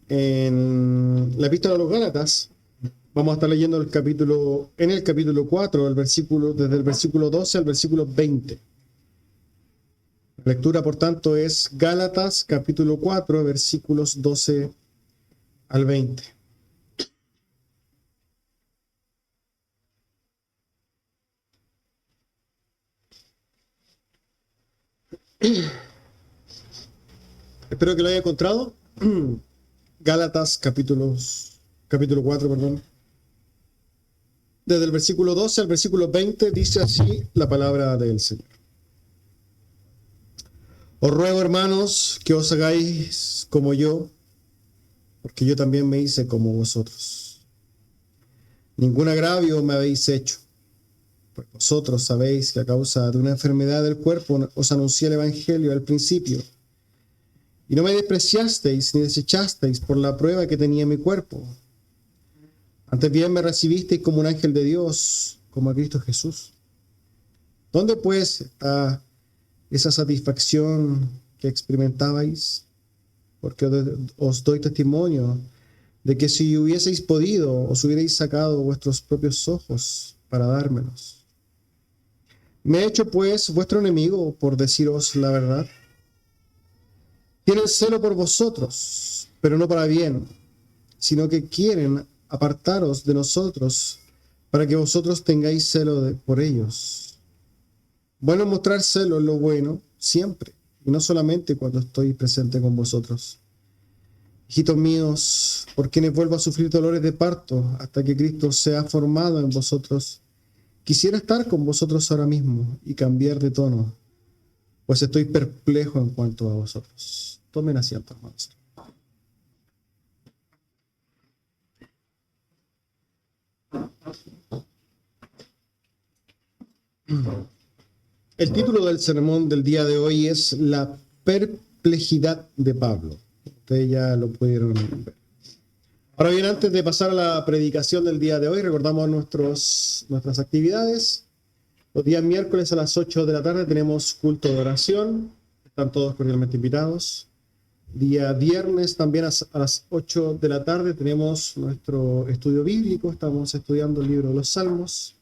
en la epístola a los Gálatas. Vamos a estar leyendo el capítulo 4, desde el versículo 12 al versículo 20. La lectura, por tanto, es Gálatas capítulo 4, versículos 12 al 20. Espero que lo haya encontrado. Gálatas capítulo 4, perdón. Desde el versículo 12 al versículo 20 dice así la palabra del Señor. Os ruego, hermanos, que os hagáis como yo, porque yo también me hice como vosotros. Ningún agravio me habéis hecho, pues vosotros sabéis que a causa de una enfermedad del cuerpo os anuncié el Evangelio al principio, y no me despreciasteis ni desechasteis por la prueba que tenía en mi cuerpo. Antes bien me recibisteis como un ángel de Dios, como a Cristo Jesús. ¿Dónde pues está esa satisfacción que experimentabais? Porque os doy testimonio de que si hubieseis podido, os hubierais sacado vuestros propios ojos para dármelos. ¿Me he hecho pues vuestro enemigo por deciros la verdad? Tienen celo por vosotros, pero no para bien, sino que quieren apartaros de nosotros para que vosotros tengáis celo por ellos. Bueno mostrar celo en lo bueno siempre, y no solamente cuando estoy presente con vosotros. Hijitos míos, por quienes vuelvo a sufrir dolores de parto hasta que Cristo sea formado en vosotros, quisiera estar con vosotros ahora mismo y cambiar de tono, pues estoy perplejo en cuanto a vosotros. Tomen asiento, hermanos. El título del sermón del día de hoy es La perplejidad de Pablo. Ustedes ya lo pudieron ver. Ahora bien, antes de pasar a la predicación del día de hoy, recordamos nuestras actividades. Los días miércoles a las 8 de la tarde tenemos culto de oración. Están todos cordialmente invitados. Día viernes también a las 8 de la tarde tenemos nuestro estudio bíblico. Estamos estudiando el libro de los Salmos.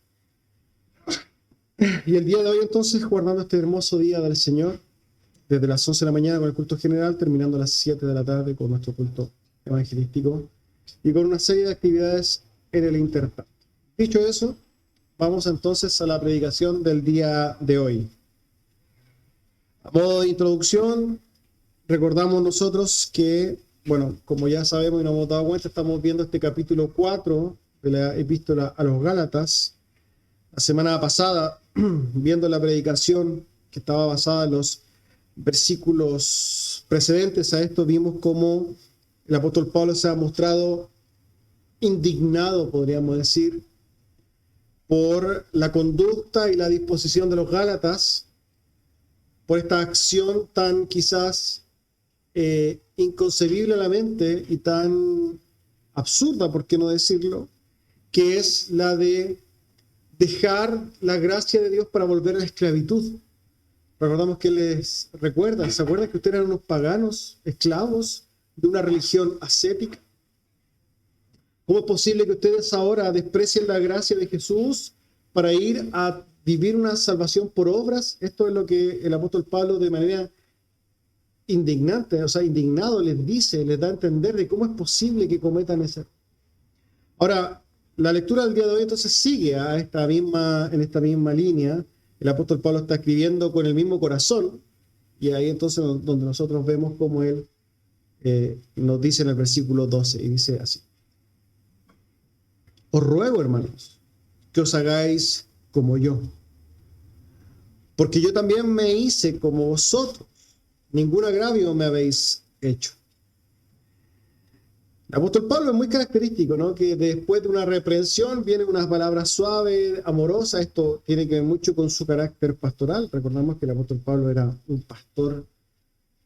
Y el día de hoy entonces, guardando este hermoso día del Señor, desde las 11 de la mañana con el culto general, terminando a las 7 de la tarde con nuestro culto evangelístico y con una serie de actividades en el intertanto. Dicho eso, vamos entonces a la predicación del día de hoy. A modo de introducción, recordamos nosotros que, bueno, como ya sabemos y nos hemos dado cuenta, estamos viendo este capítulo 4 de la epístola a los Gálatas. La semana pasada, viendo la predicación que estaba basada en los versículos precedentes a esto, vimos cómo el apóstol Pablo se ha mostrado indignado, podríamos decir, por la conducta y la disposición de los Gálatas, por esta acción tan quizás inconcebible a la mente y tan absurda, por qué no decirlo, que es la de dejar la gracia de Dios para volver a la esclavitud. Recordamos que ¿se acuerdan que ustedes eran unos paganos, esclavos de una religión ascética? ¿Cómo es posible que ustedes ahora desprecien la gracia de Jesús para ir a vivir una salvación por obras? Esto es lo que el apóstol Pablo de manera indignante, indignado les dice, les da a entender de cómo es posible que cometan ese. Ahora, la lectura del día de hoy entonces sigue en esta misma línea. El apóstol Pablo está escribiendo con el mismo corazón, y ahí entonces donde nosotros vemos cómo él nos dice en el versículo 12, y dice así: Os ruego, hermanos, que os hagáis como yo, porque yo también me hice como vosotros, ningún agravio me habéis hecho. El apóstol Pablo es muy característico, ¿no? Que después de una reprensión vienen unas palabras suaves, amorosas. Esto tiene que ver mucho con su carácter pastoral. Recordamos que el apóstol Pablo era un pastor,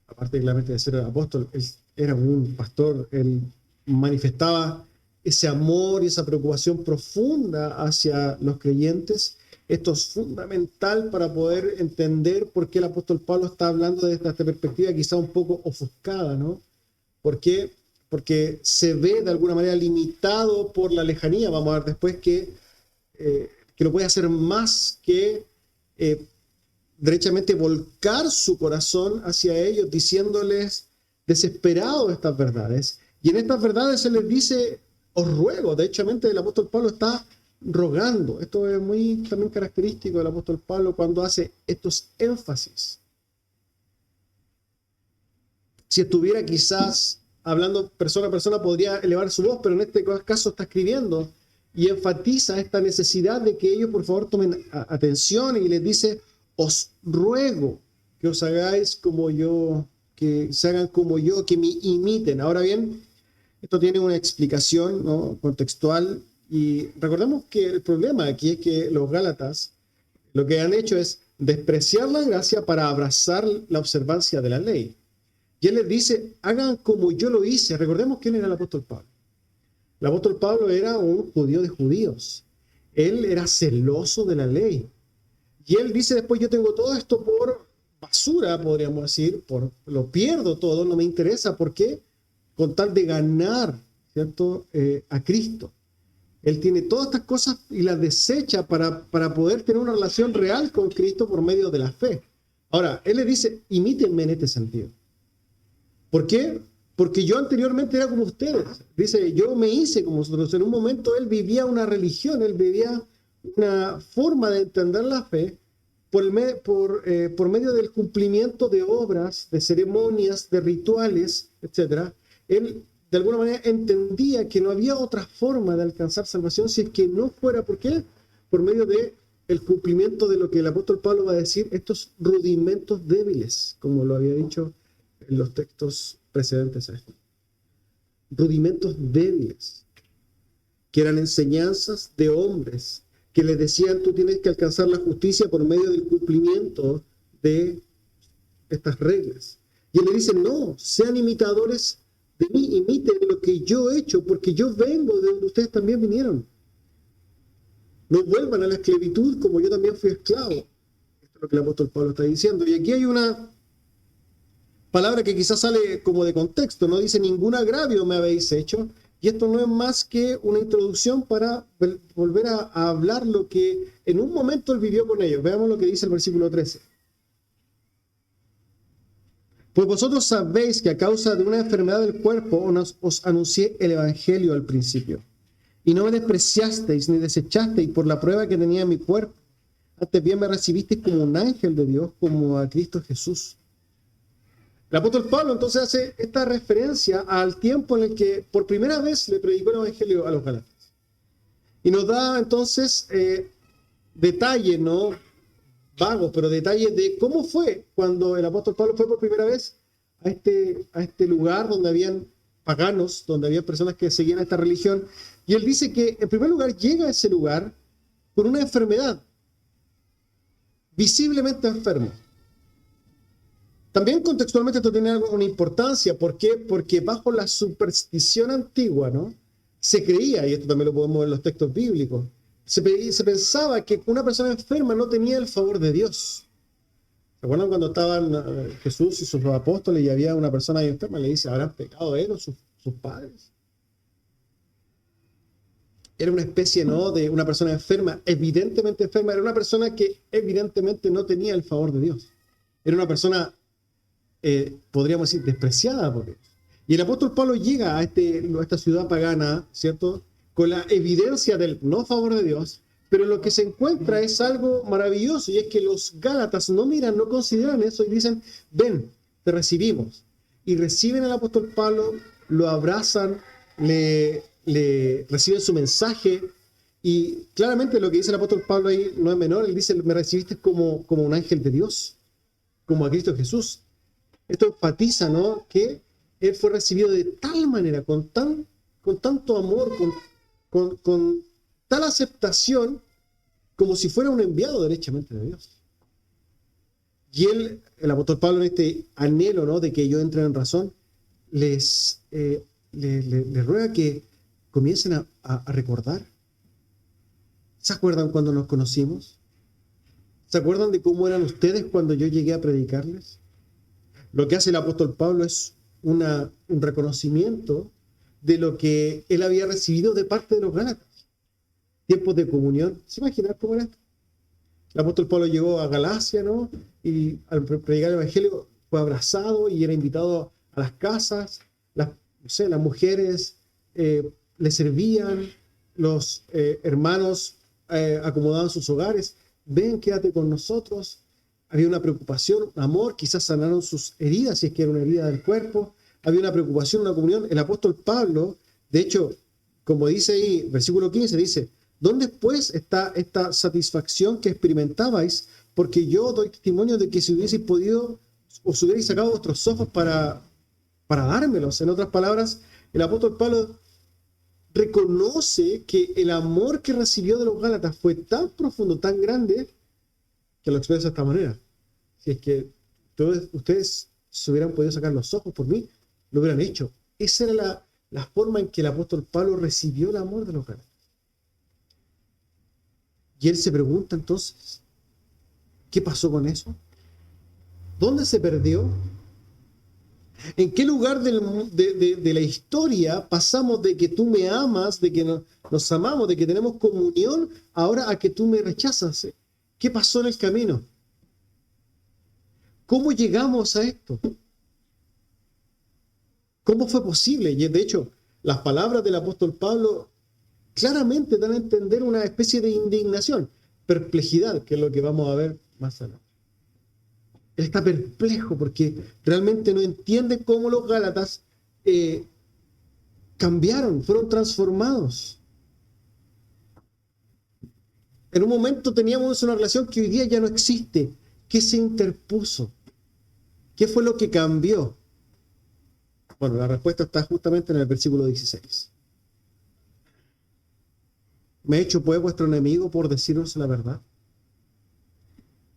aparte claramente de ser el apóstol, él era un pastor. Él manifestaba ese amor y esa preocupación profunda hacia los creyentes. Esto es fundamental para poder entender por qué el apóstol Pablo está hablando desde esta perspectiva quizá un poco ofuscada, ¿no? ¿Por qué? porque se ve de alguna manera limitado por la lejanía. Vamos a ver después que no puede hacer más que derechamente volcar su corazón hacia ellos, diciéndoles desesperados estas verdades. Y en estas verdades se les dice, os ruego. De hecho, el apóstol Pablo está rogando. Esto es muy también característico del apóstol Pablo cuando hace estos énfasis. Si estuviera quizás hablando persona a persona, podría elevar su voz, pero en este caso está escribiendo y enfatiza esta necesidad de que ellos por favor tomen atención, y les dice, os ruego que os hagáis como yo, que se hagan como yo, que me imiten. Ahora bien, esto tiene una explicación, ¿no?, contextual, y recordemos que el problema aquí es que los Gálatas lo que han hecho es despreciar la gracia para abrazar la observancia de la ley. Y él les dice, hagan como yo lo hice. Recordemos quién era el apóstol Pablo. El apóstol Pablo era un judío de judíos. Él era celoso de la ley. Y él dice después, yo tengo todo esto por basura, podríamos decir, lo pierdo todo, no me interesa. ¿Por qué? Con tal de ganar, ¿cierto?, a Cristo. Él tiene todas estas cosas y las desecha para poder tener una relación real con Cristo por medio de la fe. Ahora, él le dice, imítenme en este sentido. ¿Por qué? Porque yo anteriormente era como ustedes. Dice, yo me hice como vosotros. En un momento él vivía una religión, él vivía una forma de entender la fe por medio del cumplimiento de obras, de ceremonias, de rituales, etc. Él de alguna manera entendía que no había otra forma de alcanzar salvación si es que no fuera, ¿por qué? Por medio de el cumplimiento de lo que el apóstol Pablo va a decir, estos rudimentos débiles, como lo había dicho en los textos precedentes a esto. Rudimentos débiles, que eran enseñanzas de hombres, que les decían, tú tienes que alcanzar la justicia por medio del cumplimiento de estas reglas. Y él le dice, no, sean imitadores de mí, imiten lo que yo he hecho, porque yo vengo de donde ustedes también vinieron. No vuelvan a la esclavitud como yo también fui esclavo. Esto es lo que el apóstol Pablo está diciendo. Y aquí hay una palabra que quizás sale como de contexto, no dice ningún agravio me habéis hecho, y esto no es más que una introducción para volver a hablar lo que en un momento él vivió con ellos. Veamos lo que dice el versículo 13. Pues vosotros sabéis que a causa de una enfermedad del cuerpo os anuncié el evangelio al principio, y no me despreciasteis ni desechasteis por la prueba que tenía en mi cuerpo, antes bien me recibisteis como un ángel de Dios, como a Cristo Jesús. El apóstol Pablo entonces hace esta referencia al tiempo en el que por primera vez le predicó el evangelio a los Gálatas. Y nos da entonces detalles, no vagos, pero detalles de cómo fue cuando el apóstol Pablo fue por primera vez a este lugar donde habían paganos, donde había personas que seguían esta religión. Y él dice que en primer lugar llega a ese lugar con una enfermedad, visiblemente enfermo. También contextualmente esto tiene una importancia. ¿Por qué? Porque bajo la superstición antigua, ¿no?, se creía, y esto también lo podemos ver en los textos bíblicos, se pensaba que una persona enferma no tenía el favor de Dios. ¿Se acuerdan cuando estaban Jesús y sus apóstoles y había una persona ahí enferma? Le dice, ¿habrán pecado él o sus padres? Era una especie, ¿no?, de una persona enferma, evidentemente enferma. Era una persona que evidentemente no tenía el favor de Dios. Era una persona podríamos decir, despreciada por Dios. Y el apóstol Pablo llega a esta ciudad pagana, ¿cierto?, con la evidencia del no favor de Dios, pero lo que se encuentra es algo maravilloso, y es que los Gálatas no miran, no consideran eso, y dicen, ven, te recibimos. Y reciben al apóstol Pablo, lo abrazan, le reciben su mensaje, y claramente lo que dice el apóstol Pablo ahí no es menor. Él dice, me recibiste como un ángel de Dios, como a Cristo Jesús. Esto enfatiza, ¿no?, que él fue recibido de tal manera, con tanto amor, con tal aceptación, como si fuera un enviado derechamente de Dios. Y el apóstol Pablo, en este anhelo, ¿no?, de que ellos entren en razón, les ruega que comiencen a recordar. ¿Se acuerdan cuando nos conocimos? ¿Se acuerdan de cómo eran ustedes cuando yo llegué a predicarles? Lo que hace el apóstol Pablo es un reconocimiento de lo que él había recibido de parte de los Gálatas. Tiempos de comunión. ¿Se imaginan cómo era esto? El apóstol Pablo llegó a Galacia, ¿no? Y al predicar el evangelio fue abrazado y era invitado a las casas. Las mujeres le servían, los hermanos acomodaban sus hogares. Ven, quédate con nosotros. Había una preocupación, un amor, quizás sanaron sus heridas, si es que era una herida del cuerpo. Había una preocupación, una comunión. El apóstol Pablo, de hecho, como dice ahí, versículo 15, dice: ¿dónde pues está esta satisfacción que experimentabais? Porque yo doy testimonio de que si hubieseis podido, os hubierais sacado vuestros ojos para dármelos. En otras palabras, el apóstol Pablo reconoce que el amor que recibió de los Gálatas fue tan profundo, tan grande, que lo expresa de esta manera. Si es que ustedes se hubieran podido sacar los ojos por mí, lo hubieran hecho. Esa era la forma en que el apóstol Pablo recibió el amor de los Gálatas. Y él se pregunta entonces, ¿qué pasó con eso? ¿Dónde se perdió? ¿En qué lugar de la historia pasamos de que tú me amas, de que nos amamos, de que tenemos comunión, ahora a que tú me rechazas? ¿Qué pasó en el camino? ¿Cómo llegamos a esto? ¿Cómo fue posible? Y de hecho, las palabras del apóstol Pablo claramente dan a entender una especie de indignación, perplejidad, que es lo que vamos a ver más adelante. Él está perplejo porque realmente no entiende cómo los Gálatas cambiaron, fueron transformados. En un momento teníamos una relación que hoy día ya no existe. ¿Qué se interpuso? ¿Qué fue lo que cambió? Bueno, la respuesta está justamente en el versículo 16. ¿Me he hecho pues vuestro enemigo por deciros la verdad?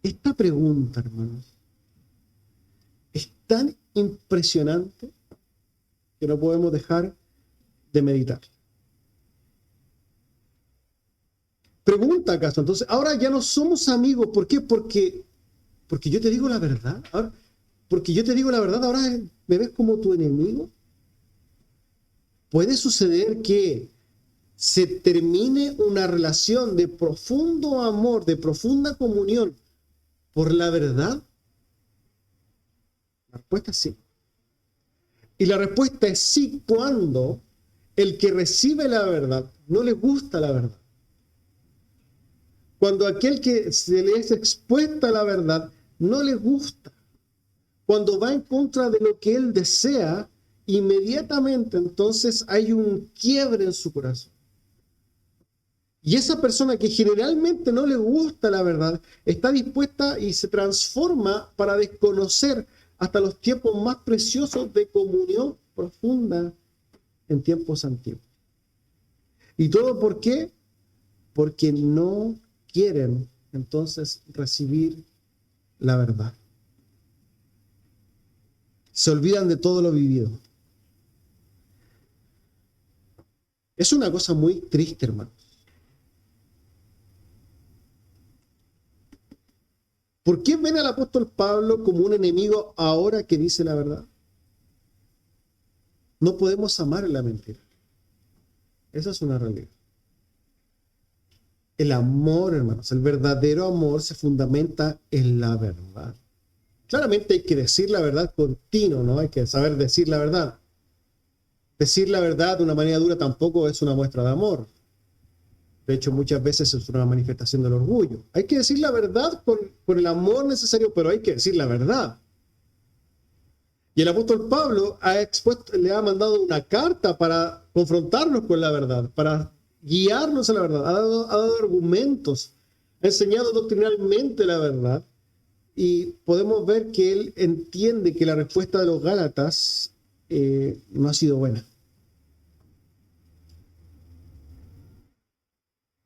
Esta pregunta, hermanos, es tan impresionante que no podemos dejar de meditar. Pregunta acaso, entonces, ahora ya no somos amigos. ¿Por qué? Porque yo te digo la verdad. Porque yo te digo la verdad, ahora me ves como tu enemigo. ¿Puede suceder que se termine una relación de profundo amor, de profunda comunión, por la verdad? La respuesta es sí. Y la respuesta es sí cuando el que recibe la verdad no le gusta la verdad. Cuando aquel que se le es expuesta a la verdad no le gusta. Cuando va en contra de lo que él desea, inmediatamente entonces hay un quiebre en su corazón. Y esa persona que generalmente no le gusta la verdad, está dispuesta y se transforma para desconocer hasta los tiempos más preciosos de comunión profunda en tiempos antiguos. ¿Y todo por qué? Porque no quieren entonces recibir la verdad. Se olvidan de todo lo vivido. Es una cosa muy triste, hermanos. ¿Por qué ven al apóstol Pablo como un enemigo ahora que dice la verdad? No podemos amar en la mentira. Esa es una realidad. El amor, hermanos, el verdadero amor se fundamenta en la verdad. Claramente hay que decir la verdad continuo, ¿no? Hay que saber decir la verdad. Decir la verdad de una manera dura tampoco es una muestra de amor. De hecho, muchas veces es una manifestación del orgullo. Hay que decir la verdad con el amor necesario, pero hay que decir la verdad. Y el apóstol Pablo le ha mandado una carta para confrontarnos con la verdad, para guiarnos a la verdad. Ha dado argumentos, ha enseñado doctrinalmente la verdad. Y podemos ver que él entiende que la respuesta de los Gálatas no ha sido buena.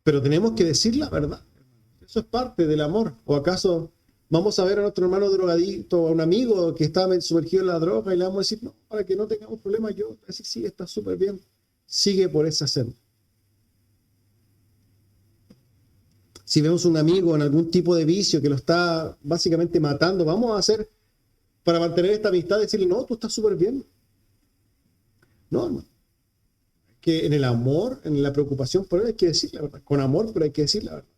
Pero tenemos que decir la verdad. Eso es parte del amor. ¿O acaso vamos a ver a nuestro hermano drogadicto o a un amigo que está sumergido en la droga y le vamos a decir, no, para que no tengamos problemas, yo decir, sí, está súper bien, sigue por esa senda? Si vemos un amigo en algún tipo de vicio que lo está básicamente matando, vamos a hacer para mantener esta amistad, decirle, no, tú estás súper bien. No, hermano. que en el amor, en la preocupación por él, hay que decir la verdad. Con amor, pero hay que decir la verdad.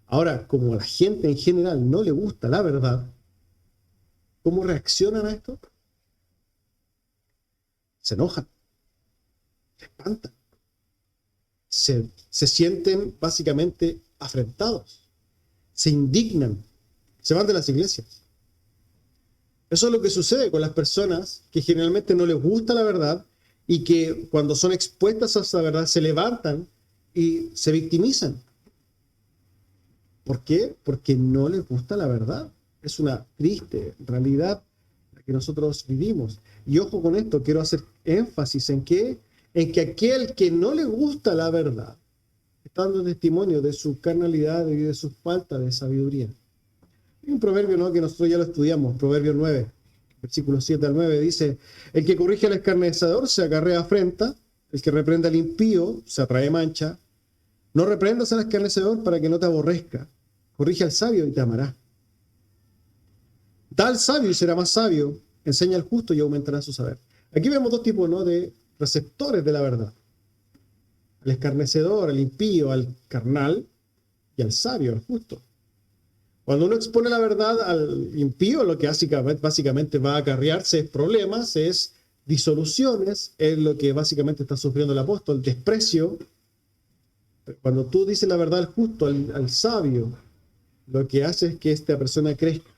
Ahora, como a la gente en general no le gusta la verdad, ¿cómo reaccionan a esto? Se enojan, se espantan, se sienten básicamente afrentados, se indignan, se van de las iglesias. Eso es lo que sucede con las personas que generalmente no les gusta la verdad y que cuando son expuestas a esa verdad se levantan y se victimizan. ¿Por qué? Porque no les gusta la verdad. Es una triste realidad la que nosotros vivimos. Y ojo con esto, quiero hacer énfasis en que aquel que no le gusta la verdad está dando testimonio de su carnalidad y de su falta de sabiduría. Hay un proverbio, ¿no?, que nosotros ya lo estudiamos, Proverbio 9, versículos 7 al 9, dice: el que corrige al escarnecedor se acarrea afrenta, el que reprende al impío se atrae mancha. No reprendas al escarnecedor para que no te aborrezca. Corrige al sabio y te amará. Da al sabio y será más sabio. Enseña al justo y aumentará su saber. Aquí vemos dos tipos, ¿no?, de receptores de la verdad: al escarnecedor, al impío, al carnal, y al sabio, al justo. Cuando uno expone la verdad al impío, lo que básicamente va a acarrearse es problemas, es disoluciones, es lo que básicamente está sufriendo el apóstol, desprecio. Cuando tú dices la verdad al justo, al sabio, lo que hace es que esta persona crezca.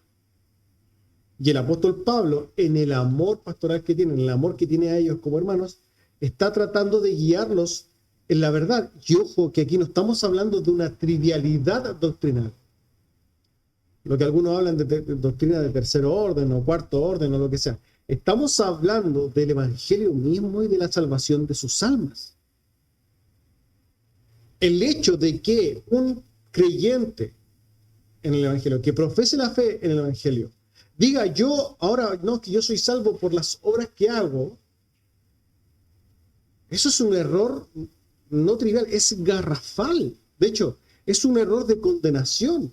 Y el apóstol Pablo, en el amor pastoral que tiene, en el amor que tiene a ellos como hermanos, está tratando de guiarlos en la verdad. Y ojo, que aquí no estamos hablando de una trivialidad doctrinal. Lo que algunos hablan de doctrina de tercer orden o cuarto orden o lo que sea. Estamos hablando del evangelio mismo y de la salvación de sus almas. El hecho de que un creyente en el evangelio, que profese la fe en el evangelio, diga: yo ahora no, que yo soy salvo por las obras que hago, eso es un error no trivial, es garrafal. De hecho, es un error de condenación.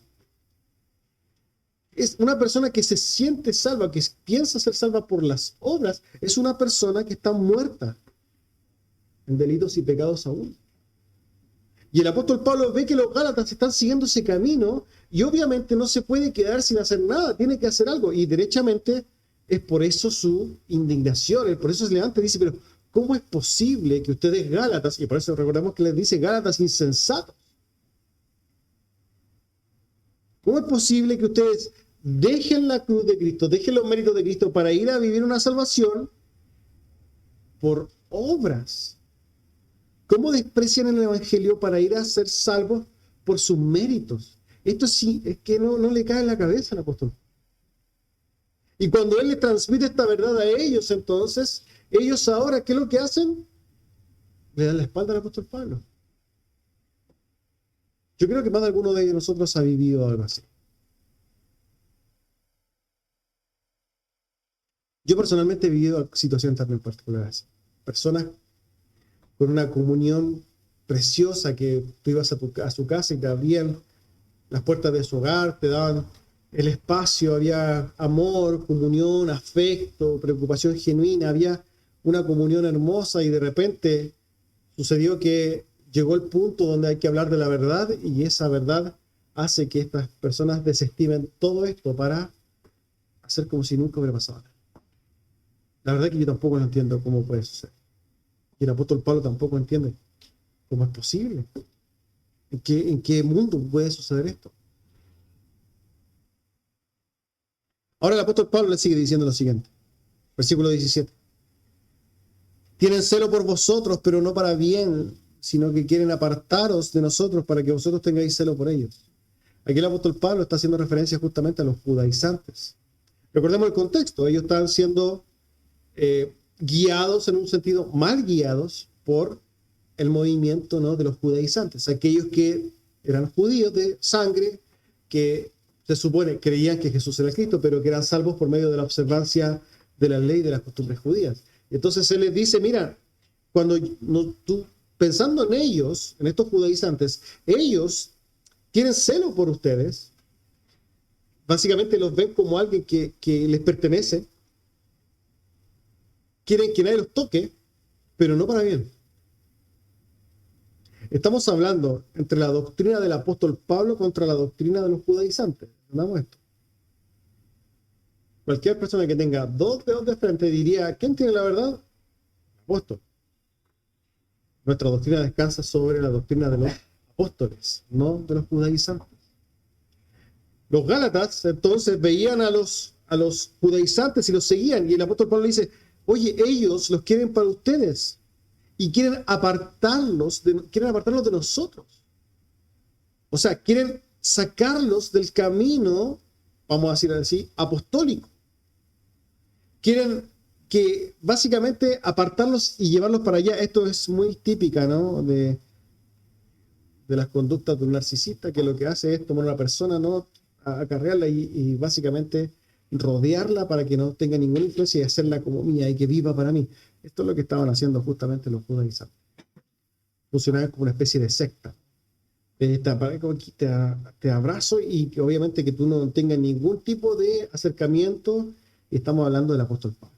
Es una persona que se siente salva, que piensa ser salva por las obras, es una persona que está muerta en delitos y pecados aún. Y el apóstol Pablo ve que los gálatas están siguiendo ese camino y obviamente no se puede quedar sin hacer nada, tiene que hacer algo. Y derechamente es por eso su indignación, por eso se levanta y dice: pero ¿cómo es posible que ustedes gálatas, y por eso recordamos que les dice gálatas insensatos, cómo es posible que ustedes dejen la cruz de Cristo, dejen los méritos de Cristo para ir a vivir una salvación por obras? ¿Cómo desprecian el evangelio para ir a ser salvos por sus méritos? Esto sí es que no le cae en la cabeza al apóstol. Y cuando él le transmite esta verdad a ellos, entonces, ellos ahora, ¿qué es lo que hacen? Le dan la espalda al apóstol Pablo. Yo creo que más de alguno de nosotros ha vivido algo así. Yo personalmente he vivido situaciones también particulares. Personas con una comunión preciosa, que tú ibas a su casa y te abrían las puertas de su hogar, te daban el espacio, había amor, comunión, afecto, preocupación genuina, había una comunión hermosa, y de repente sucedió que llegó el punto donde hay que hablar de la verdad, y esa verdad hace que estas personas desestimen todo esto para hacer como si nunca hubiera pasado nada. La verdad es que yo tampoco lo entiendo cómo puede suceder. Y el apóstol Pablo tampoco entiende cómo es posible. ¿En qué mundo puede suceder esto? Ahora el apóstol Pablo le sigue diciendo lo siguiente. Versículo 17. Tienen celo por vosotros, pero no para bien, sino que quieren apartaros de nosotros para que vosotros tengáis celo por ellos. Aquí el apóstol Pablo está haciendo referencia justamente a los judaizantes. Recordemos el contexto. Ellos están siendo guiados, en un sentido mal guiados, por el movimiento, ¿no?, de los judaizantes, aquellos que eran judíos de sangre, que se supone creían que Jesús era Cristo, pero que eran salvos por medio de la observancia de la ley y de las costumbres judías. Entonces él les dice: mira, cuando tú, pensando en ellos, en estos judaizantes, ellos tienen celo por ustedes, básicamente los ven como alguien que les pertenece, quieren que nadie los toque, pero no para bien. Estamos hablando entre la doctrina del apóstol Pablo contra la doctrina de los judaizantes. ¿Entendamos esto? Cualquier persona que tenga dos dedos de frente diría, ¿quién tiene la verdad? El apóstol. Nuestra doctrina descansa sobre la doctrina de los apóstoles, no de los judaizantes. Los gálatas entonces veían a los judaizantes y los seguían, y el apóstol Pablo dice, oye, ellos los quieren para ustedes y quieren apartarlos de nosotros. O sea, quieren sacarlos del camino, vamos a decir así, apostólico. Quieren que básicamente apartarlos y llevarlos para allá. Esto es muy típica, ¿no? De las conductas de un narcisista, que lo que hace es tomar a una persona, ¿no? Acarrearla y básicamente rodearla para que no tenga ninguna influencia y hacerla como mía y que viva para mí. Esto es lo que estaban haciendo justamente los judaizantes. Funcionaban como una especie de secta. Te abrazo y que obviamente que tú no tengas ningún tipo de acercamiento. Y estamos hablando del apóstol Pablo.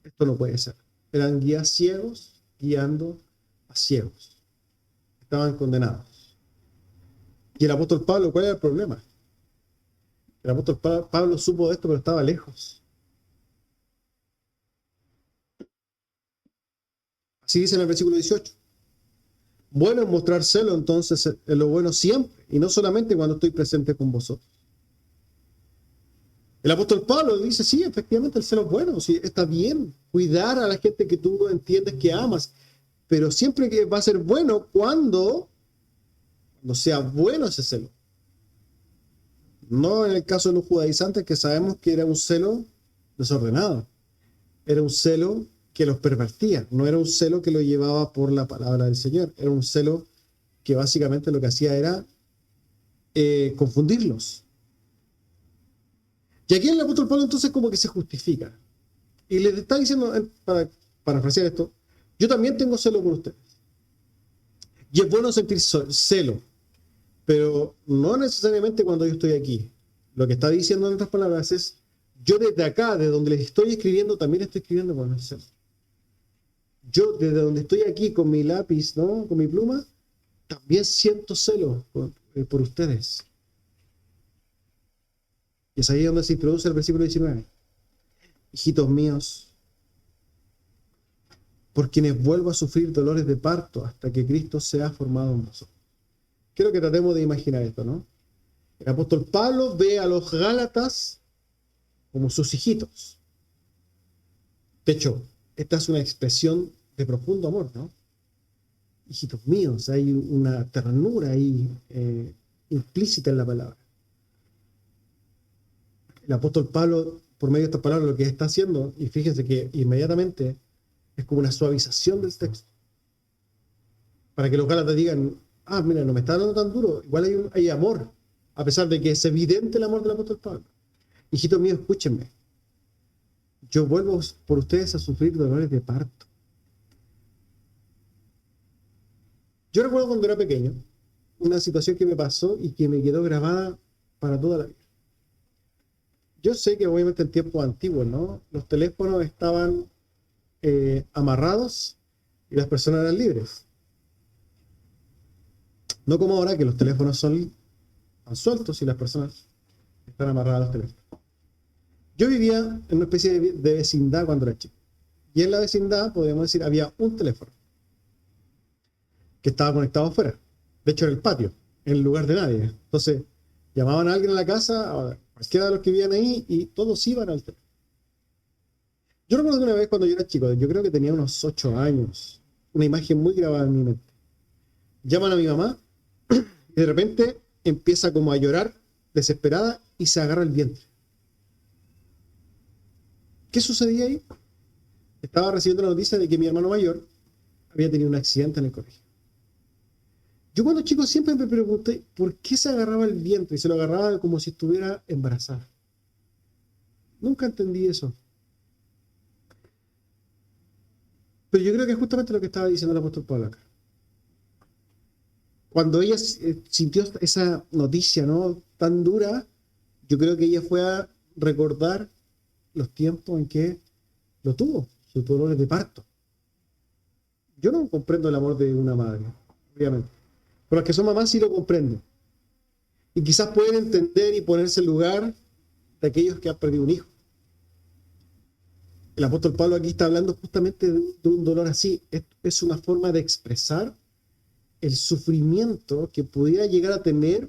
Esto no puede ser. Eran guías ciegos guiando a ciegos. Estaban condenados. Y el apóstol Pablo, ¿cuál era el problema? El apóstol Pablo supo de esto, pero estaba lejos. Así dice en el versículo 18. Bueno es mostrar celo entonces en lo bueno siempre, y no solamente cuando estoy presente con vosotros. El apóstol Pablo dice, sí, efectivamente el celo es bueno, sí, está bien cuidar a la gente que tú entiendes que amas, pero siempre que va a ser bueno cuando sea bueno ese celo. No en el caso de los judaizantes, que sabemos que era un celo desordenado. Era un celo que los pervertía. No era un celo que lo llevaba por la palabra del Señor. Era un celo que básicamente lo que hacía era confundirlos. Y aquí el apóstol Pablo entonces como que se justifica. Y les está diciendo, para parafrasear esto, yo también tengo celo por ustedes. Y es bueno sentir celo, pero no necesariamente cuando yo estoy aquí. Lo que está diciendo en otras palabras es, yo desde acá, de donde les estoy escribiendo, también estoy escribiendo con el celo. Yo desde donde estoy aquí con mi lápiz, ¿no? Con mi pluma, también siento celo por ustedes. Y es ahí donde se introduce el versículo 19. Hijitos míos, por quienes vuelvo a sufrir dolores de parto hasta que Cristo sea formado en vosotros. Quiero que tratemos de imaginar esto, ¿no? El apóstol Pablo ve a los gálatas como sus hijitos. De hecho, esta es una expresión de profundo amor, ¿no? Hijitos míos, hay una ternura ahí implícita en la palabra. El apóstol Pablo, por medio de estas palabras, lo que está haciendo, y fíjense que inmediatamente es como una suavización del texto, para que los gálatas digan, mira, no me está dando tan duro, igual hay amor, a pesar de que es evidente el amor del apóstol Pablo. Hijitos míos, escúchenme, yo vuelvo por ustedes a sufrir dolores de parto. Yo recuerdo cuando era pequeño, una situación que me pasó y que me quedó grabada para toda la vida. Yo sé que obviamente en tiempos antiguos, ¿no? Los teléfonos estaban amarrados y las personas eran libres. No como ahora que los teléfonos son sueltos y las personas están amarradas a los teléfonos. Yo vivía en una especie de vecindad cuando era chico. Y en la vecindad, podríamos decir, había un teléfono que estaba conectado afuera. De hecho, en el patio, en el lugar de nadie. Entonces, llamaban a alguien a la casa, a cualquiera de los que vivían ahí, y todos iban al teléfono. Yo recuerdo que una vez cuando yo era chico, yo creo que tenía unos 8 años, una imagen muy grabada en mi mente. Llaman a mi mamá y de repente empieza como a llorar desesperada y se agarra el vientre. ¿Qué sucedía ahí? Estaba recibiendo la noticia de que mi hermano mayor había tenido un accidente en el colegio. Yo cuando chico siempre me pregunté por qué se agarraba el vientre y se lo agarraba como si estuviera embarazada. Nunca entendí eso. Pero yo creo que es justamente lo que estaba diciendo el apóstol Pablo acá. Cuando ella sintió esa noticia, ¿no?, tan dura, yo creo que ella fue a recordar los tiempos en que lo tuvo, sus dolores de parto. Yo no comprendo el amor de una madre, obviamente. Pero las que son mamás sí lo comprenden. Y quizás pueden entender y ponerse en lugar de aquellos que han perdido un hijo. El apóstol Pablo aquí está hablando justamente de un dolor así. Es una forma de expresar el sufrimiento que pudiera llegar a tener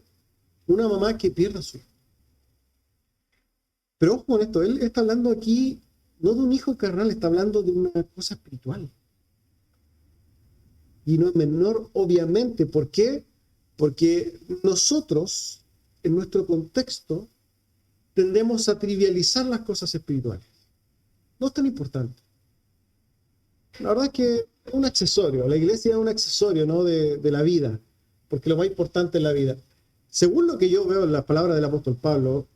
una mamá que pierda a su hijo. Pero ojo con esto, él está hablando aquí no de un hijo carnal, está hablando de una cosa espiritual. Y no es menor, obviamente. ¿Por qué? Porque nosotros, en nuestro contexto, tendemos a trivializar las cosas espirituales. No es tan importante. La verdad es que es un accesorio. La iglesia es un accesorio, ¿no? de la vida, porque lo más importante es la vida. Según lo que yo veo en las palabras del apóstol Pablo,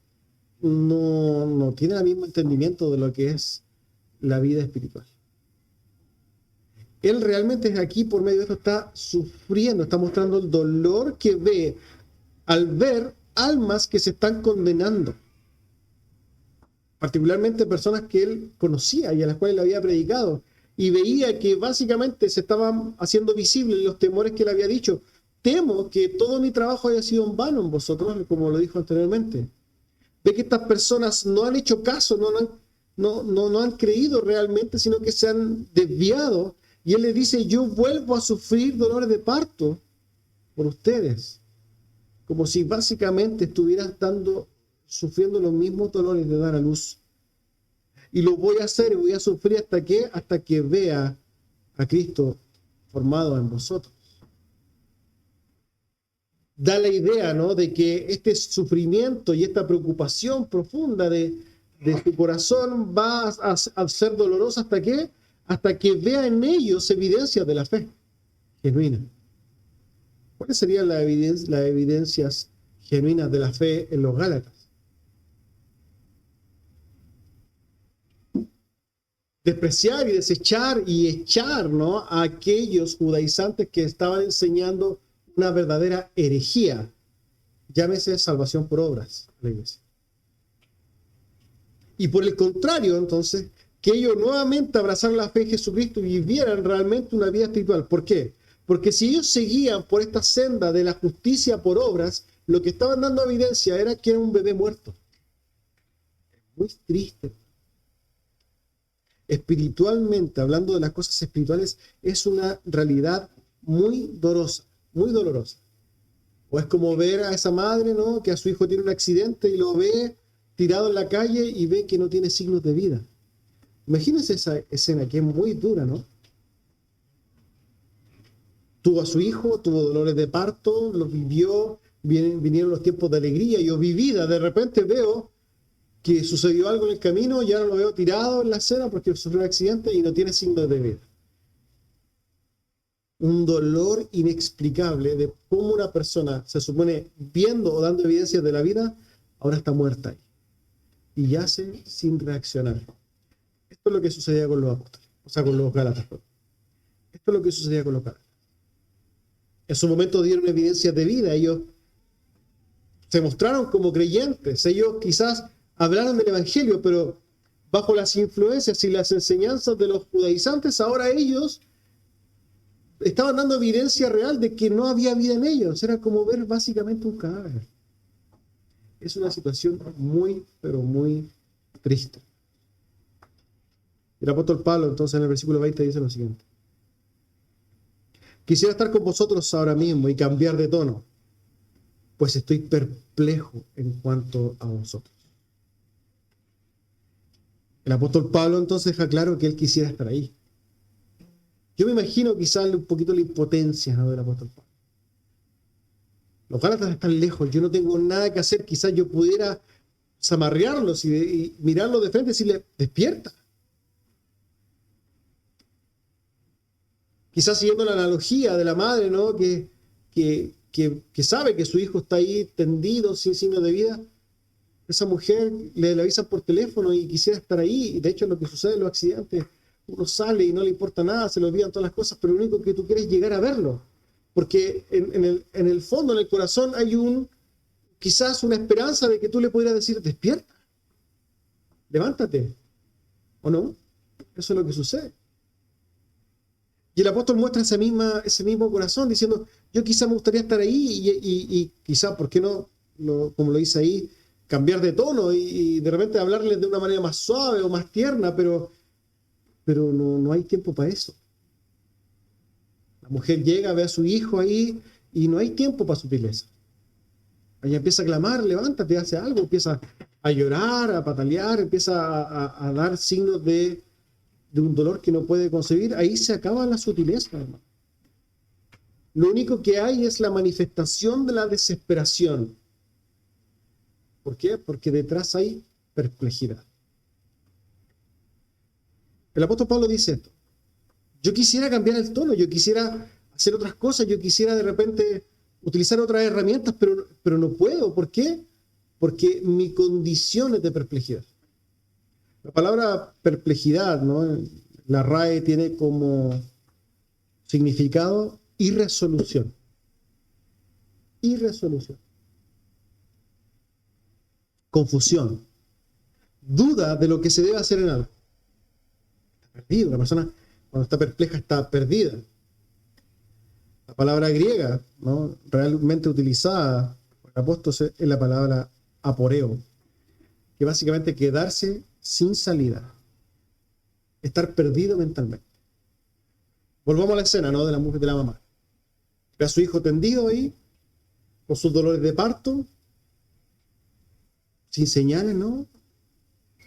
no tiene el mismo entendimiento de lo que es la vida espiritual. Él realmente aquí, por medio de esto, está sufriendo, está mostrando el dolor que ve al ver almas que se están condenando. Particularmente personas que él conocía y a las cuales le había predicado. Y veía que básicamente se estaban haciendo visibles los temores que él había dicho. Temo que todo mi trabajo haya sido en vano en vosotros, como lo dijo anteriormente. Ve que estas personas no han hecho caso, no han creído realmente, sino que se han desviado. Y él le dice, yo vuelvo a sufrir dolores de parto por ustedes. Como si básicamente estuvieran sufriendo los mismos dolores de dar a luz. Y lo voy a hacer y voy a sufrir hasta que vea a Cristo formado en vosotros. Da la idea, ¿no?, de que este sufrimiento y esta preocupación profunda de su corazón va a ser dolorosa hasta que vea en ellos evidencias de la fe genuina. ¿Cuáles serían las evidencias genuinas de la fe en los Gálatas? Despreciar y desechar y echar, ¿no?, a aquellos judaizantes que estaban enseñando una verdadera herejía. Llámese salvación por obras, la iglesia. Y por el contrario, entonces, que ellos nuevamente abrazaran la fe en Jesucristo y vivieran realmente una vida espiritual. ¿Por qué? Porque si ellos seguían por esta senda de la justicia por obras, lo que estaban dando evidencia era que era un bebé muerto. Muy triste. Espiritualmente, hablando de las cosas espirituales, es una realidad muy dolorosa, muy dolorosa. O es como ver a esa madre, ¿no?, que a su hijo tiene un accidente y lo ve tirado en la calle y ve que no tiene signos de vida. Imagínense esa escena que es muy dura, ¿no? Tuvo a su hijo, tuvo dolores de parto, lo vivió, vinieron los tiempos de alegría, yo vivida, de repente veo que sucedió algo en el camino y ahora lo veo tirado en la acera porque sufrió un accidente y no tiene signos de vida. Un dolor inexplicable de cómo una persona se supone viendo o dando evidencias de la vida, ahora está muerta ahí y yace sin reaccionar. Esto es lo que sucedía con los apóstoles, o sea, con los Gálatas. Esto es lo que sucedía con los Gálatas. En su momento dieron evidencias de vida, ellos se mostraron como creyentes, ellos quizás hablaron del evangelio, pero bajo las influencias y las enseñanzas de los judaizantes, ahora ellos estaban dando evidencia real de que no había vida en ellos. Era como ver básicamente un cadáver. Es una situación muy, pero muy triste. El apóstol Pablo, entonces, en el versículo 20 dice lo siguiente: quisiera estar con vosotros ahora mismo y cambiar de tono, pues estoy perplejo en cuanto a vosotros. El apóstol Pablo entonces deja claro que él quisiera estar ahí. Yo me imagino quizás un poquito la impotencia, ¿no?, del apóstol Pablo. Los Gálatas están lejos, yo no tengo nada que hacer, quizás yo pudiera zamarrearlos y mirarlos de frente y decirle, despierta. Quizás siguiendo la analogía de la madre, ¿no?, que sabe que su hijo está ahí tendido sin signos de vida. Esa mujer le avisan por teléfono y quisiera estar ahí. Y de hecho, lo que sucede en los accidentes, uno sale y no le importa nada, se le olvidan todas las cosas, pero lo único que tú quieres es llegar a verlo. Porque en el fondo, en el corazón, hay quizás una esperanza de que tú le pudieras decir, despierta, levántate. ¿O no? Eso es lo que sucede. Y el apóstol muestra ese mismo corazón, diciendo, yo quizá me gustaría estar ahí y quizá, ¿por qué no, como lo dice ahí, cambiar de tono y de repente hablarles de una manera más suave o más tierna, pero no hay tiempo para eso. La mujer llega, ve a su hijo ahí y no hay tiempo para sutileza. Ella empieza a clamar, levántate, hace algo, empieza a llorar, a patalear, empieza a dar signos de un dolor que no puede concebir. Ahí se acaba la sutileza, hermano. Lo único que hay es la manifestación de la desesperación. ¿Por qué? Porque detrás hay perplejidad. El apóstol Pablo dice esto. Yo quisiera cambiar el tono, yo quisiera hacer otras cosas, yo quisiera de repente utilizar otras herramientas, pero no puedo. ¿Por qué? Porque mi condición es de perplejidad. La palabra perplejidad, ¿no? La RAE tiene como significado irresolución. Irresolución. Confusión. Duda de lo que se debe hacer en algo. Está perdido. La persona cuando está perpleja está perdida. La palabra griega, ¿no? Realmente utilizada por el apóstol es la palabra aporeo, que básicamente quedarse sin salida, estar perdido mentalmente. Volvamos a la escena, ¿no? De la mujer, de la mamá. Ve a su hijo tendido ahí, con sus dolores de parto, sin señales, ¿no?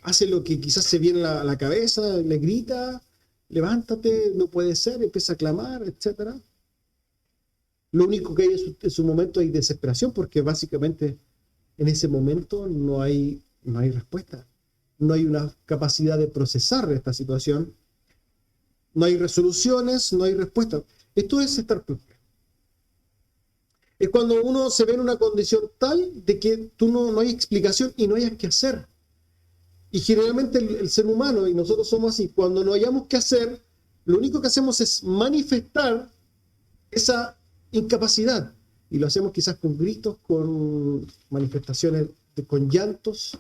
Hace lo que quizás se viene a la cabeza, le grita, levántate, no puede ser, empieza a clamar, etc. Lo único que hay en su momento es desesperación, porque básicamente en ese momento no hay respuesta. No hay una capacidad de procesar esta situación. No hay resoluciones, no hay respuesta. Esto es estar perplejo. Es cuando uno se ve en una condición tal de que no hay explicación y no hayas qué hacer. Y generalmente el ser humano, y nosotros somos así, cuando no hayamos qué hacer, lo único que hacemos es manifestar esa incapacidad. Y lo hacemos quizás con gritos, con manifestaciones, con llantos,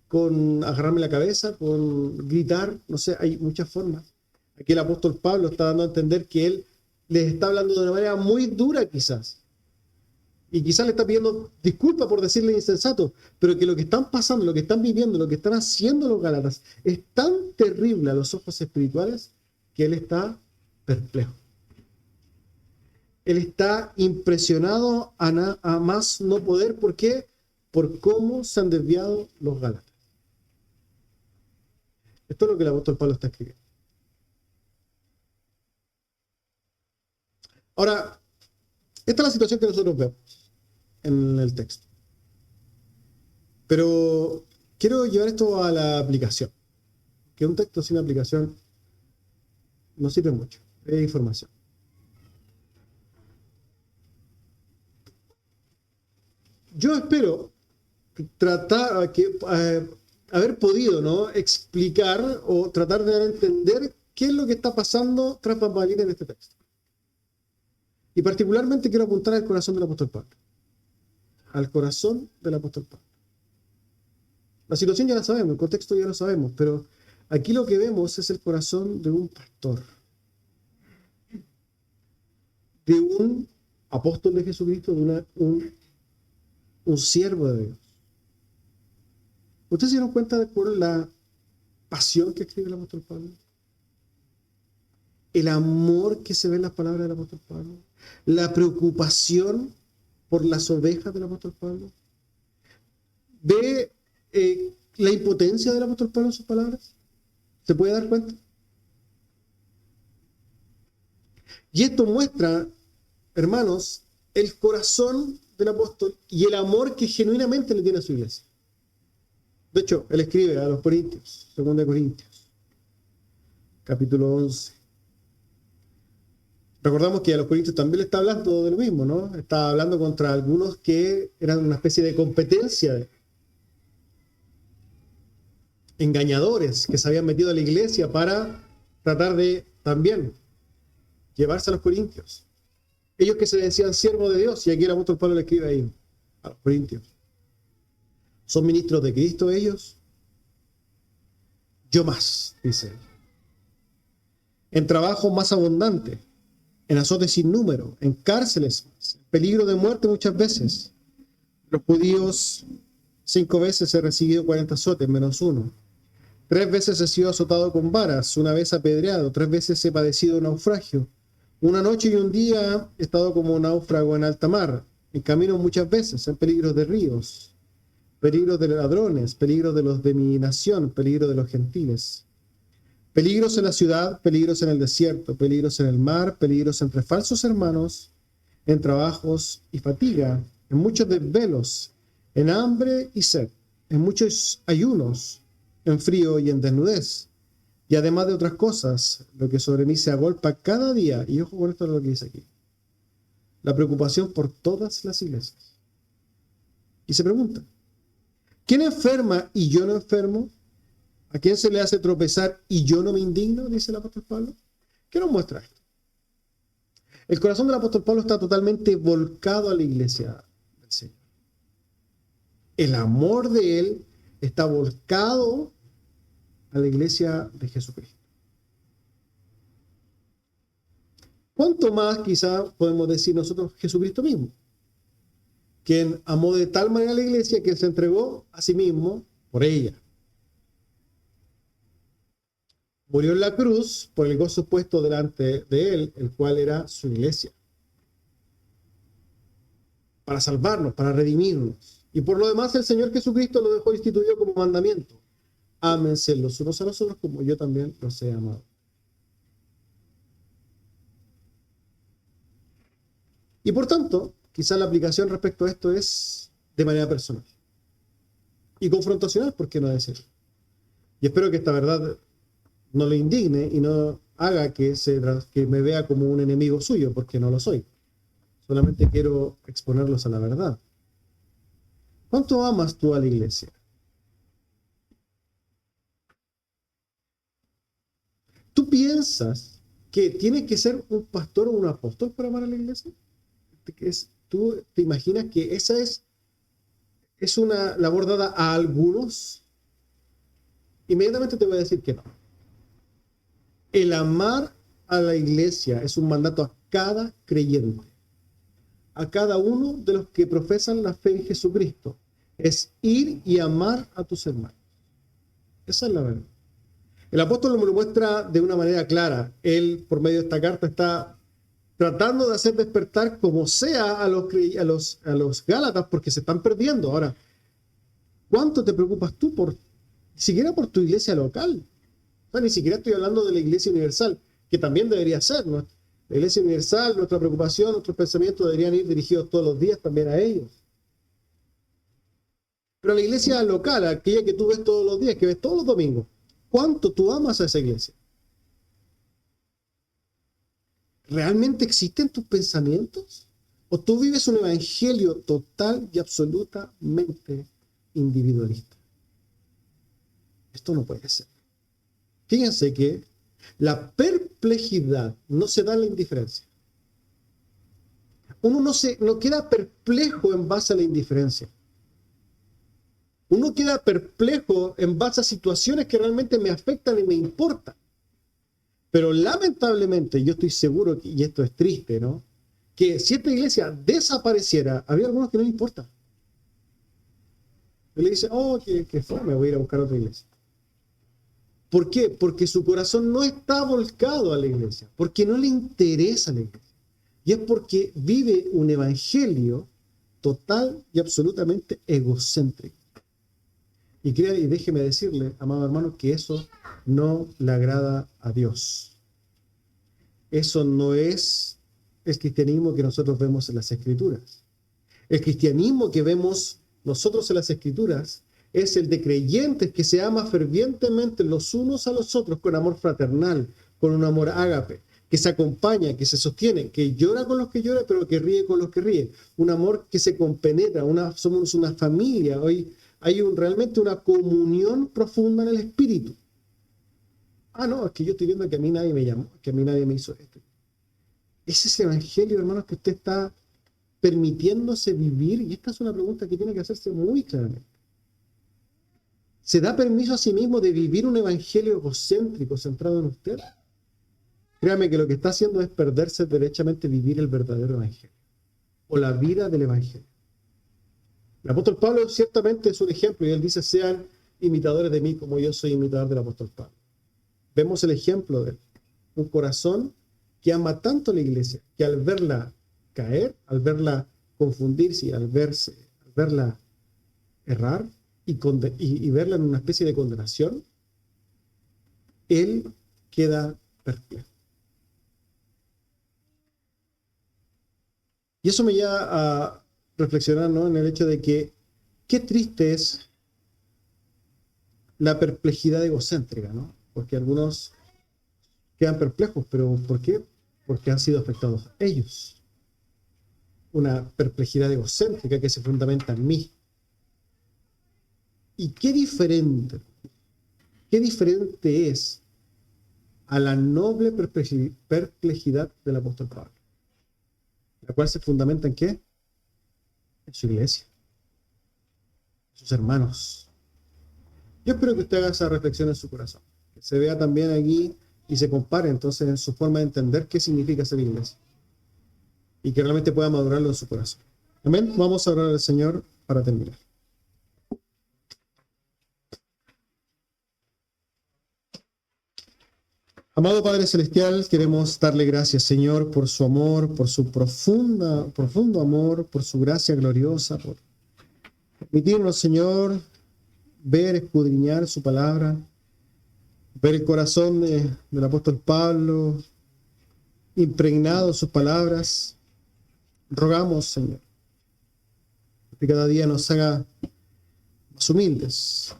con agarrarme la cabeza, con gritar, no sé, hay muchas formas. Aquí el apóstol Pablo está dando a entender que él les está hablando de una manera muy dura quizás. Y quizás le está pidiendo disculpas por decirle insensato, pero que lo que están pasando, lo que están viviendo, lo que están haciendo los Gálatas es tan terrible a los ojos espirituales que él está perplejo. Él está impresionado a más no poder. ¿Por qué? Por cómo se han desviado los Gálatas. Esto es lo que el apóstol Pablo está escribiendo. Ahora, esta es la situación que nosotros vemos en el texto. Pero quiero llevar esto a la aplicación. Que un texto sin aplicación no sirve mucho. Es información. Yo espero haber podido, ¿no?, explicar o tratar de entender qué es lo que está pasando tras bambalinas en este texto. Y particularmente quiero apuntar al corazón del apóstol Pablo. Al corazón del apóstol Pablo. La situación ya la sabemos, el contexto ya lo sabemos, pero aquí lo que vemos es el corazón de un pastor. De un apóstol de Jesucristo, de un siervo de Dios. ¿Ustedes se dieron cuenta de por la pasión que escribe el apóstol Pablo? El amor que se ve en las palabras del apóstol Pablo. La preocupación por las ovejas del apóstol Pablo. ¿Ve la impotencia del apóstol Pablo en sus palabras? ¿Se puede dar cuenta? Y esto muestra, hermanos, el corazón del apóstol y el amor que genuinamente le tiene a su iglesia. De hecho, él escribe a los Corintios, 2 Corintios, capítulo 11. Recordamos que a los Corintios también le está hablando de lo mismo, ¿no? Está hablando contra algunos que eran una especie de competencia, engañadores que se habían metido a la iglesia para tratar de también llevarse a los Corintios. Ellos que se decían siervos de Dios, y aquí el apóstol Pablo le escribe ahí a los Corintios. ¿Son ministros de Cristo ellos? Yo más, dice él. En trabajo más abundante, en azotes sin número, en cárceles, en peligro de muerte muchas veces. Los judíos 5 veces he recibido 40 azotes, menos uno. 3 veces he sido azotado con varas, 1 vez apedreado, 3 veces he padecido naufragio. 1 noche y 1 día he estado como náufrago en alta mar, en camino muchas veces, en peligros de ríos, peligros de ladrones, peligros de los de mi nación, peligros de los gentiles. Peligros en la ciudad, peligros en el desierto, peligros en el mar, peligros entre falsos hermanos, en trabajos y fatiga, en muchos desvelos, en hambre y sed, en muchos ayunos, en frío y en desnudez. Y además de otras cosas, lo que sobre mí se agolpa cada día, y ojo con esto es lo que dice aquí, la preocupación por todas las iglesias. Y se pregunta, ¿quién enferma y yo no enfermo? ¿A quién se le hace tropezar y yo no me indigno? Dice el apóstol Pablo. ¿Qué nos muestra esto? El corazón del apóstol Pablo está totalmente volcado a la iglesia del Señor. El amor de él está volcado a la iglesia de Jesucristo. ¿Cuánto más quizá podemos decir nosotros Jesucristo mismo? Quien amó de tal manera a la iglesia que se entregó a sí mismo por ella. Murió en la cruz por el gozo puesto delante de él, el cual era su iglesia. Para salvarnos, para redimirnos. Y por lo demás el Señor Jesucristo lo dejó instituido como mandamiento. Ámense los unos a los otros como yo también los he amado. Y por tanto, quizá la aplicación respecto a esto es de manera personal. Y confrontacional, ¿por qué no decirlo? Y espero que esta verdad no le indigne y no haga que me vea como un enemigo suyo, porque no lo soy. Solamente quiero exponerlos a la verdad. ¿Cuánto amas tú a la iglesia? ¿Tú piensas que tiene que ser un pastor o un apóstol para amar a la iglesia? ¿Tú te imaginas que esa es una labor dada a algunos? Inmediatamente te voy a decir que no. El amar a la iglesia es un mandato a cada creyente, a cada uno de los que profesan la fe en Jesucristo. Es ir y amar a tus hermanos. Esa es la verdad. El apóstol me lo muestra de una manera clara. Él, por medio de esta carta, está tratando de hacer despertar como sea a los Gálatas, porque se están perdiendo. Ahora, ¿cuánto te preocupas tú ni siquiera por tu iglesia local? O sea, ni siquiera estoy hablando de la iglesia universal, que también debería ser, ¿no? La iglesia universal, nuestra preocupación, nuestros pensamientos deberían ir dirigidos todos los días también a ellos. Pero la iglesia local, aquella que tú ves todos los días, que ves todos los domingos, ¿cuánto tú amas a esa iglesia? ¿Realmente existen tus pensamientos? ¿O tú vives un evangelio total y absolutamente individualista? Esto no puede ser. Fíjense que la perplejidad no se da en la indiferencia. Uno no queda perplejo en base a la indiferencia. Uno queda perplejo en base a situaciones que realmente me afectan y me importan. Pero lamentablemente, yo estoy seguro, y esto es triste, ¿no? Que si esta iglesia desapareciera, habría algunos que no les importa. Y le dicen, oh, que fome, voy a ir a buscar otra iglesia. ¿Por qué? Porque su corazón no está volcado a la iglesia, porque no le interesa la iglesia. Y es porque vive un evangelio total y absolutamente egocéntrico. Y déjeme decirle, amado hermano, que eso no le agrada a Dios. Eso no es el cristianismo que nosotros vemos en las Escrituras. El cristianismo que vemos nosotros en las Escrituras es el de creyentes que se ama fervientemente los unos a los otros con amor fraternal, con un amor ágape, que se acompaña, que se sostiene, que llora con los que llora, pero que ríe con los que ríe. Un amor que se compenetra, somos una familia. Hoy hay realmente una comunión profunda en el espíritu. Ah, no, es que yo estoy viendo que a mí nadie me llamó, que a mí nadie me hizo esto. Ese es el evangelio, hermanos, que usted está permitiéndose vivir, y esta es una pregunta que tiene que hacerse muy claramente. ¿Se da permiso a sí mismo de vivir un evangelio egocéntrico centrado en usted? créame que lo que está haciendo es perderse derechamente vivir el verdadero evangelio o la vida del evangelio. El apóstol Pablo ciertamente es un ejemplo y él dice, sean imitadores de mí como yo soy imitador del apóstol Pablo. Vemos el ejemplo de él, un corazón que ama tanto a la iglesia, que al verla caer, al verla confundirse, al verla errar y verla en una especie de condenación, él queda perplejo. Y eso me lleva a reflexionar, ¿no?, en el hecho de que qué triste es la perplejidad egocéntrica, ¿no? Porque algunos quedan perplejos, pero ¿por qué? Porque han sido afectados ellos. Una perplejidad egocéntrica que se fundamenta en mí. Y qué diferente es a la noble perplejidad del apóstol Pablo, la cual se fundamenta en ¿qué? En su iglesia, en sus hermanos. Yo espero que usted haga esa reflexión en su corazón, que se vea también aquí y se compare entonces en su forma de entender qué significa ser iglesia y que realmente pueda madurarlo en su corazón. Amén. Vamos a orar al Señor para terminar. Amado Padre Celestial, queremos darle gracias, Señor, por su amor, por su profundo amor, por su gracia gloriosa, por permitirnos, Señor, ver, escudriñar su palabra, ver el corazón del apóstol Pablo, impregnado en sus palabras. Rogamos, Señor, que cada día nos haga más humildes,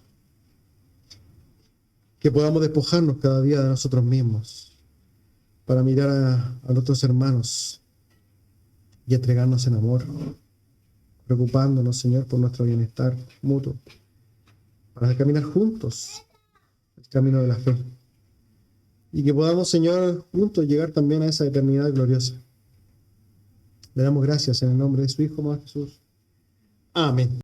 que podamos despojarnos cada día de nosotros mismos para mirar a nuestros hermanos y entregarnos en amor, preocupándonos, Señor, por nuestro bienestar mutuo, para caminar juntos el camino de la fe y que podamos, Señor, juntos llegar también a esa eternidad gloriosa. Le damos gracias en el nombre de su Hijo, Jesús. Amén.